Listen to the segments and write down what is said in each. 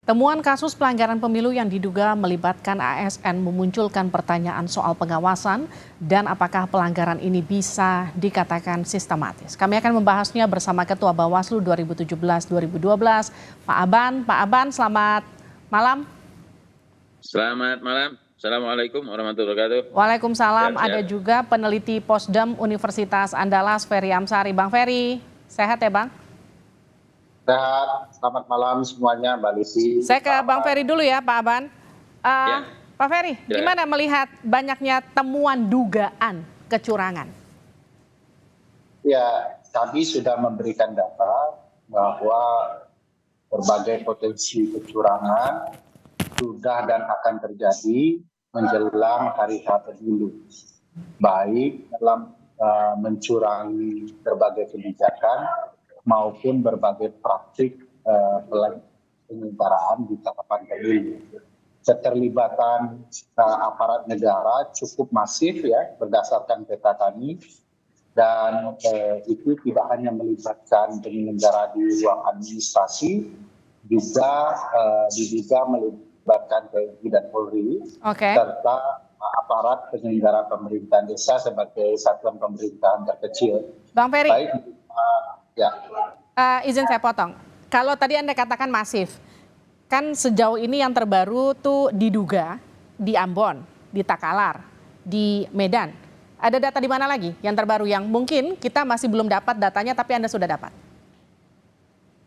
Temuan kasus pelanggaran pemilu yang diduga melibatkan ASN memunculkan pertanyaan soal pengawasan dan apakah pelanggaran ini bisa dikatakan sistematis. Kami akan membahasnya bersama Ketua Bawaslu 2017-2012, Pak Aban. Pak Aban, selamat malam. Selamat malam. Assalamualaikum warahmatullahi wabarakatuh. Waalaikumsalam. Sehat. Ada juga peneliti Posdem Universitas Andalas, Ferry Amsari. Bang Ferry, sehat ya Bang? Sehat, selamat malam semuanya Mbak Lisi. Saya ke Bang Ferry dulu ya Pak Aban. Pak Ferry, gimana melihat banyaknya temuan dugaan kecurangan? Ya, kami sudah memberikan data bahwa berbagai potensi kecurangan sudah dan akan terjadi menjelang hari H pemilu. Baik dalam mencurangi berbagai kebijakan maupun berbagai praktik penyelenggaraan di tahapan pemilu. Keterlibatan aparat negara cukup masif ya berdasarkan peta kami, dan itu tidak hanya melibatkan penyelenggara di ruang administrasi, juga diduga melibatkan TNI dan Polri, serta aparat penyelenggara pemerintahan desa sebagai satuan pemerintahan terkecil. Bang Ferry. Baik, ya. Izin saya potong. Kalau tadi Anda katakan masif, kan sejauh ini yang terbaru tuh diduga di Ambon, di Takalar, di Medan. Ada data di mana lagi yang terbaru yang mungkin kita masih belum dapat datanya tapi Anda sudah dapat?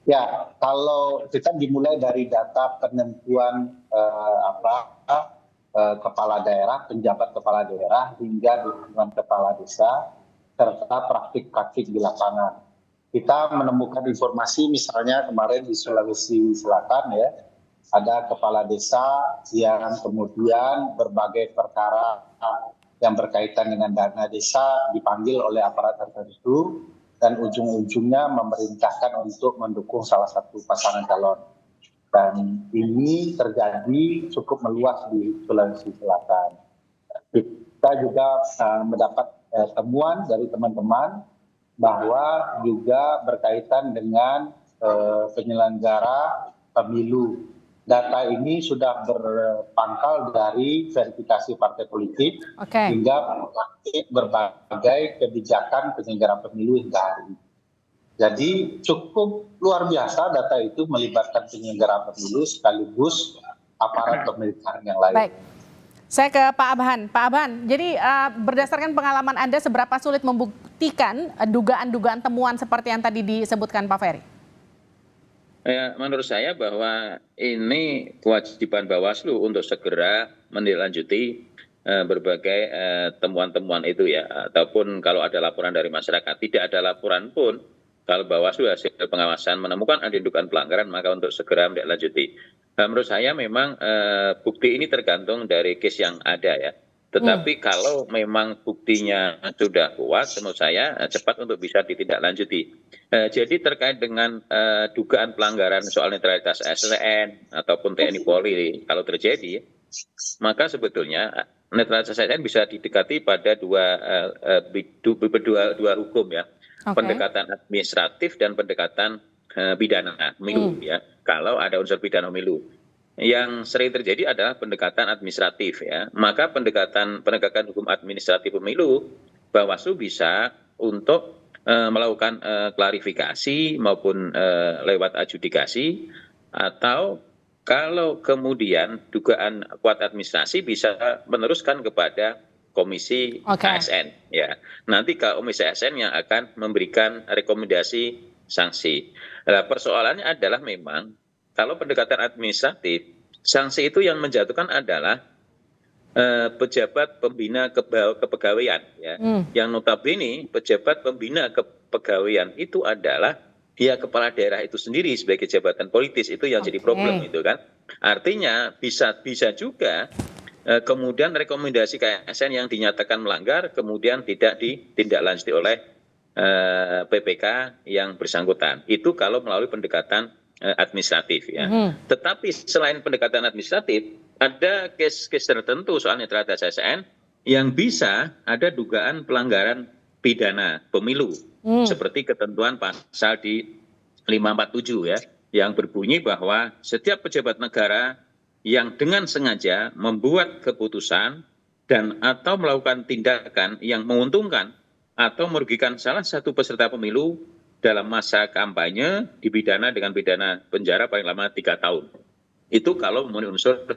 Ya, kalau kita dimulai dari data penentuan kepala daerah, penjabat kepala daerah hingga dukungan kepala desa serta praktik-praktik di lapangan. Kita menemukan informasi misalnya kemarin di Sulawesi Selatan ya, ada kepala desa yang kemudian berbagai perkara yang berkaitan dengan dana desa dipanggil oleh aparat tertentu dan ujung-ujungnya memerintahkan untuk mendukung salah satu pasangan calon. Dan ini terjadi cukup meluas di Sulawesi Selatan. Kita juga mendapat temuan dari teman-teman bahwa juga berkaitan dengan penyelenggara pemilu. Data ini sudah berpangkal dari verifikasi partai politik hingga berbagai kebijakan penyelenggara pemilu hingga hari ini. Jadi cukup luar biasa data itu melibatkan penyelenggara pemilu sekaligus aparat pemerintahan yang lain. Baik. Saya ke Pak Abhan. Pak Abhan, jadi berdasarkan pengalaman Anda seberapa sulit membuktikan dugaan-dugaan temuan seperti yang tadi disebutkan Pak Ferry? Ya, menurut saya bahwa ini kewajiban Bawaslu untuk segera menindaklanjuti berbagai temuan-temuan itu ya, ataupun kalau ada laporan dari masyarakat. Tidak ada laporan pun, kalau Bawaslu hasil pengawasan menemukan ada dugaan pelanggaran, maka untuk segera menindaklanjuti. Menurut saya memang bukti ini tergantung dari case yang ada ya. Tetapi kalau memang buktinya sudah kuat, menurut saya cepat untuk bisa ditindaklanjuti. Jadi terkait dengan dugaan pelanggaran soal netralitas ASN ataupun TNI Polri kalau terjadi, maka sebetulnya netralitas ASN bisa didekati pada dua hukum ya, pendekatan administratif dan pendekatan pidana pemilu ya. Kalau ada unsur pidana pemilu, yang sering terjadi adalah pendekatan administratif ya. Maka penegakan hukum administratif pemilu, Bawaslu bisa untuk melakukan klarifikasi maupun lewat adjudikasi, atau kalau kemudian dugaan kuat administrasi bisa meneruskan kepada komisi ASN ya. Nanti komisi ASN yang akan memberikan rekomendasi sanksi. Nah, persoalannya adalah memang kalau pendekatan administratif, sanksi itu yang menjatuhkan adalah pejabat pembina kepegawaian ya. Yang notabene pejabat pembina kepegawaian itu adalah dia kepala daerah itu sendiri sebagai jabatan politis, itu yang jadi problem itu kan. Artinya bisa juga kemudian rekomendasi KSN yang dinyatakan melanggar kemudian tidak ditindaklanjuti oleh PPK yang bersangkutan. Itu kalau melalui pendekatan administratif ya. Tetapi selain pendekatan administratif, ada case-case tertentu soal netralitas ASN yang bisa ada dugaan pelanggaran pidana pemilu, seperti ketentuan pasal di 547 ya, yang berbunyi bahwa setiap pejabat negara yang dengan sengaja membuat keputusan dan atau melakukan tindakan yang menguntungkan atau merugikan salah satu peserta pemilu dalam masa kampanye dipidana dengan pidana penjara paling lama 3 tahun. Itu kalau memenuhi unsur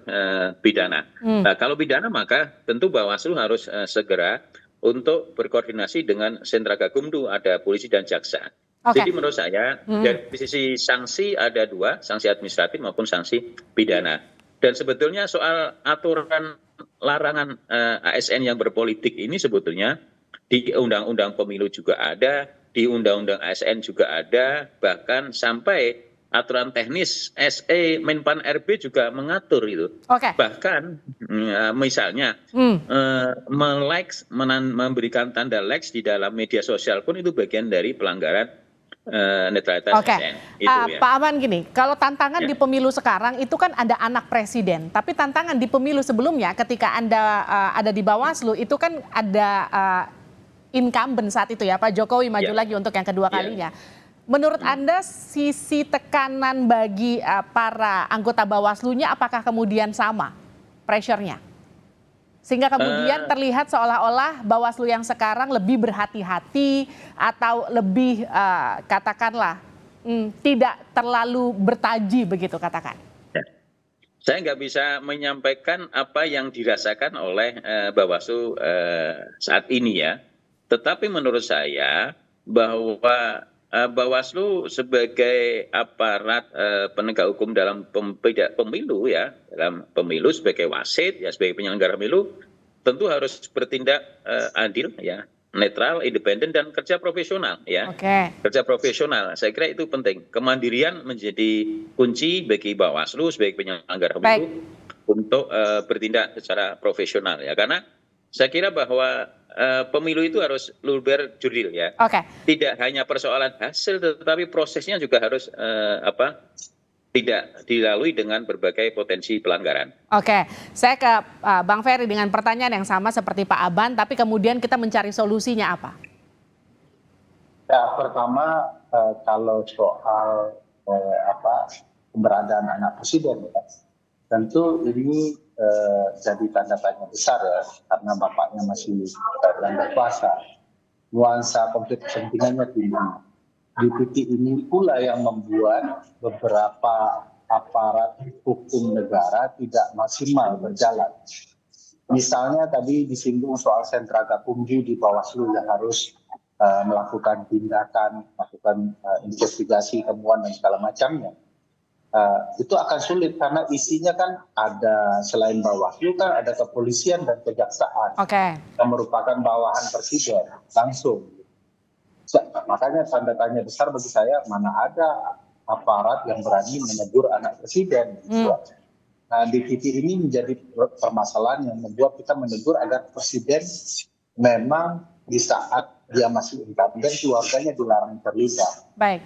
pidana. Nah, kalau pidana maka tentu Bawaslu harus segera untuk berkoordinasi dengan sentra Gakumdu, ada polisi dan jaksa. Jadi menurut saya dari sisi sanksi ada 2, sanksi administratif maupun sanksi pidana. Dan sebetulnya soal aturan larangan ASN yang berpolitik ini sebetulnya di Undang-Undang Pemilu juga ada, di Undang-Undang ASN juga ada, bahkan sampai aturan teknis SE Menpan RB juga mengatur itu. Bahkan misalnya memberikan tanda likes di dalam media sosial pun itu bagian dari pelanggaran netralitas ASN. Pak Aman gini, kalau tantangan di pemilu sekarang itu kan ada anak presiden, tapi tantangan di pemilu sebelumnya ketika Anda ada di Bawaslu itu kan ada incumbent saat itu ya, Pak Jokowi maju lagi untuk yang kedua kalinya. Menurut Anda sisi tekanan bagi para anggota Bawaslu-nya apakah kemudian sama pressure-nya? Sehingga kemudian terlihat seolah-olah Bawaslu yang sekarang lebih berhati-hati atau lebih katakanlah tidak terlalu bertaji begitu katakan. Saya nggak bisa menyampaikan apa yang dirasakan oleh Bawaslu saat ini ya. Tetapi menurut saya bahwa Bawaslu sebagai aparat penegak hukum dalam pemilu ya, dalam pemilu sebagai wasit ya, sebagai penyelenggara pemilu tentu harus bertindak adil ya, netral, independen dan kerja profesional ya. Kerja profesional, saya kira itu penting. Kemandirian menjadi kunci bagi Bawaslu sebagai penyelenggara pemilu untuk bertindak secara profesional ya, karena saya kira bahwa pemilu itu harus luber jurdil ya. Tidak hanya persoalan hasil, tetapi prosesnya juga harus tidak dilalui dengan berbagai potensi pelanggaran. Saya ke Bang Ferry dengan pertanyaan yang sama seperti Pak Aban, tapi kemudian kita mencari solusinya apa? Ya, pertama kalau soal keberadaan anak presiden, ya, tentu ini jadi tanda tanya besar ya, karena bapaknya masih dalam berkuasa. Nuansa konflik kepentingannya tinggi. Di titik ini pula yang membuat beberapa aparat hukum negara tidak maksimal berjalan. Misalnya tadi disinggung soal sentra Gakumdu di Bawaslu yang harus melakukan tindakan, melakukan investigasi, temuan dan segala macamnya. Itu akan sulit karena isinya kan ada selain Bawaslu kan ada kepolisian dan kejaksaan yang merupakan bawahan presiden langsung. Makanya tanda tanya besar bagi saya, mana ada aparat yang berani menegur anak presiden. Nah, di titik ini menjadi permasalahan yang membuat kita menegur agar presiden memang di saat dia masih incumbent keluarganya dilarang terlibat.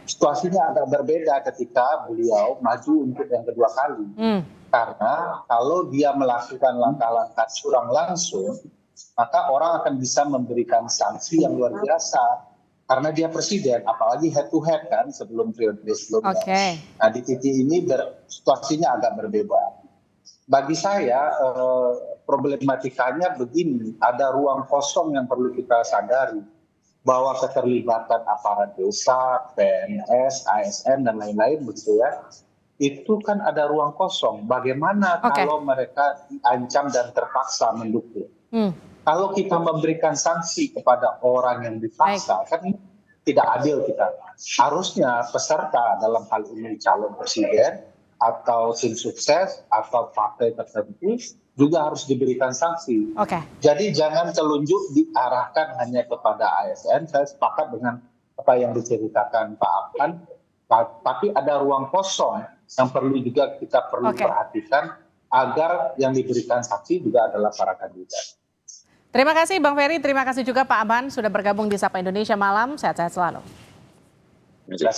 Situasinya agak berbeda ketika beliau maju untuk yang kedua kali. Karena kalau dia melakukan langkah-langkah curang langsung, maka orang akan bisa memberikan sanksi yang luar biasa. Karena dia presiden, apalagi head to head kan sebelum periode sebelumnya. Nah, di titik ini situasinya agak berbeda. Bagi saya problematikanya begini, ada ruang kosong yang perlu kita sadari bahwa keterlibatan aparat desa, PNS, ASN dan lain-lain begitu ya, itu kan ada ruang kosong. Bagaimana kalau mereka diancam dan terpaksa mendukung? Kalau kita memberikan sanksi kepada orang yang dipaksa, kan tidak adil kita. Harusnya peserta dalam hal ini calon presiden atau tim sukses atau partai tertentu juga harus diberikan sanksi. Jadi jangan telunjuk diarahkan hanya kepada ASN. Saya sepakat dengan apa yang diceritakan Pak Aban, tapi ada ruang kosong yang perlu juga kita perhatikan agar yang diberikan sanksi juga adalah para kandidat. Terima kasih Bang Ferry, terima kasih juga Pak Aban sudah bergabung di Sapa Indonesia Malam. Sehat-sehat selalu.